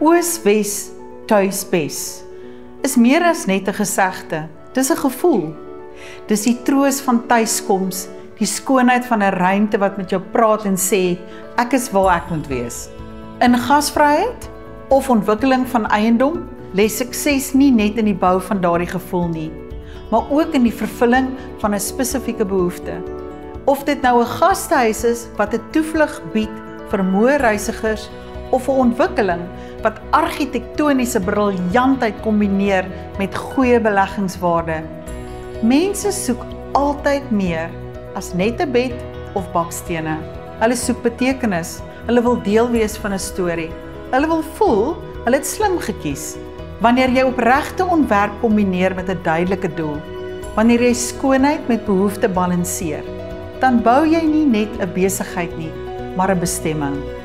Oos-Wes, tuis-bes is meer as net 'n gesegde, dis 'n gevoel. Dis die troos van tuiskoms, die skoonheid van 'n ruimte wat met jou praat en sê, ek is waar ek moet wees. In gasvryheid of ontwikkeling van eiendom, lê sukses nie net in die bou van daardie gevoel nie, maar ook in die vervulling van 'n spesifieke behoefte. Of dit nou 'n gastehuis is wat 'n toevlug bied vir mooi reisigers, of 'n ontwikkeling wat argitektoniese briljantheid kombineer met goeie beleggingswaarde. Mense soek altyd meer as net 'n bed of bakstene. Hulle soek betekenis, hulle wil deel wees van 'n storie. Hulle wil voel, hulle het slim gekies. Wanneer jy opregte ontwerp kombineer met 'n duidelike doel, wanneer jy skoonheid met behoefte balanseer, dan bou jy nie net 'n besigheid nie, maar 'n bestemming.